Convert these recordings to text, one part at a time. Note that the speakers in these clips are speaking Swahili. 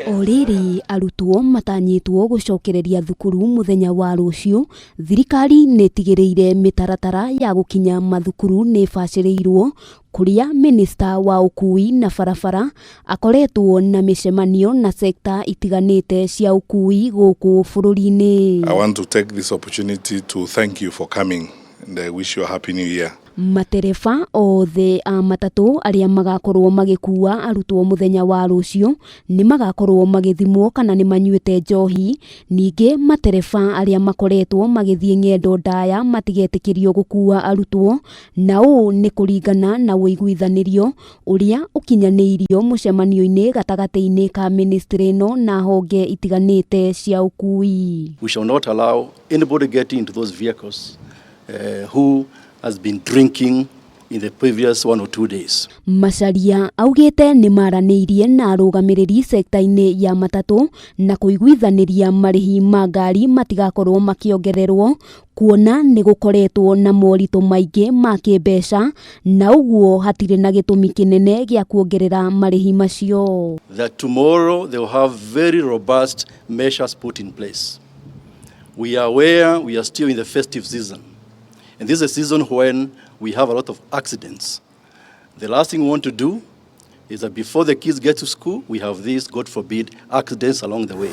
Oriri arutwo matanyitwo gucokereria thukuru muthenya wa ruciu, thirikari netigereire mitaratara ya gukinya mathukuru ni bacĩrĩirwo kuria minista wa ukuui na barabara akoretwo na micemanio na sekta itiganite cia ukuui guku bururi-ini. I want to take this opportunity to thank you for coming and I wish you a happy new year. Matereba othe a matatu aria magakorwo magikuua arutwo muthenya wa ruciu ni magakorwo magithimwo kana ni manyuite njohi. Ningi matereba aria makoretwo magithie ng'endo ndaya matigetikirio gukua arutwo, na uu ni kuringana na uiguithanirio uria ukinyanirio mucemanio-ini gatagati-ini ka ministry no na honge itiganite cia ukui. We shall not allow anybody getting into those vehicles who has been drinking in the previous 1 or 2 days. Macharia augite ni maranirie na arugamiriri sekta-ini ya matatu na kuiguithaniria marihi ma ngari matigakorwo makiongererwo, kuona ni gukoretwo na morito maingi ma kimbeca na uguo hatire na gitumi kinene gia kuongerera marihi macio. That tomorrow they will have very robust measures put in place. We are aware we are still in the festive season. And this is a season when we have a lot of accidents. The last thing we want to do is that before the kids get to school, we have these, God forbid, accidents along the way.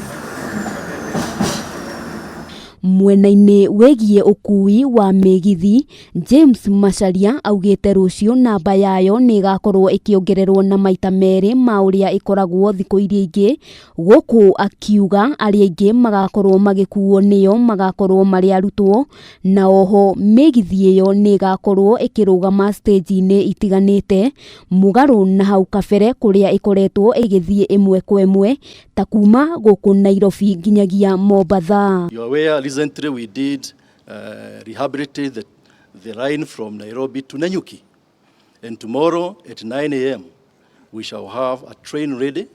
Mwena-ini wegie ukui wa migithi, James Macharia augite ruciu namba yayo ni igakorwo ikiongererwo na maita meri ma uria ikoragwo thiku iria ingi, guku akiuga aria ingi magakorwo magikuo niyo magakorwo mari arutwo, na oho migithi iyo ni igakorwo ikirugama stage-ini itiganite mugaru na hau kabere kuria ikoretwo igithie imwe kwa imwe ta kuma guku Nairobi nginyagia Mombasa. Recently we did rehabilitate the line from Nairobi to Nanyuki, and tomorrow at 9 a.m. we shall have a train ready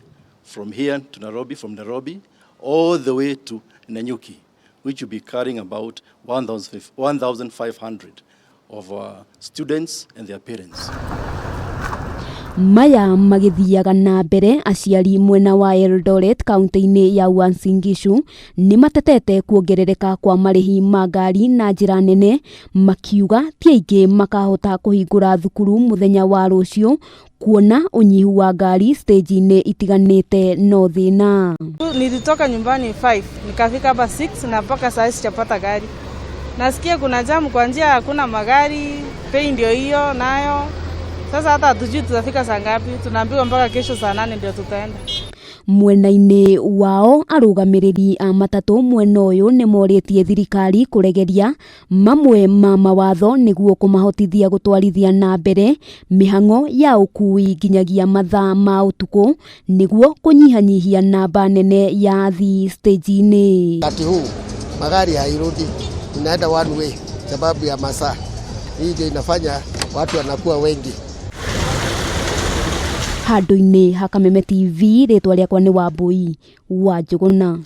from here to Nairobi, from Nairobi all the way to Nanyuki, which will be carrying about 1,500 of our students and their parents. Maya magithiaga na mbere aciari mwena wa Eldoret kaunti-ini ya Uasin Gishu ni matetete kuongerereka kwa marihi ma ngari na njira nene, makiuga ti aingi makahota kuhingura thukuru muthenya wa ruciu kuona unyihu wa ngari stage-ini itiganite no thina. Nilitoka nyumbani 5 nikafika hapa 6 na mpaka saa sijapata gari. Nasikia kuna jamu kwa njia, hakuna magari, pei ndio hiyo nayo. Sasa hata hatujui tutafika saa ngapi, tunaambiwa mpaka kesho saa 8 ndio tutaenda. Mwena-ini wao arugamiriri a matatu mwena uyu ni moritie thirikari kuregeria mamwe ma mawatho niguo kumahotithia gutwarithia na mbere mihang'o ya ukui nginyagia mathaa ma utuku niguo kunyihanyihia namba nene ya athii stage-ini. Wakati huu magari hairudi, inaenda one way sababu ya masaa. Hii ndio inafanya watu wanakuwa wengi. Handu-ini ha Kameme TV, ritwa riakwa ni Wambui wa Njuguna.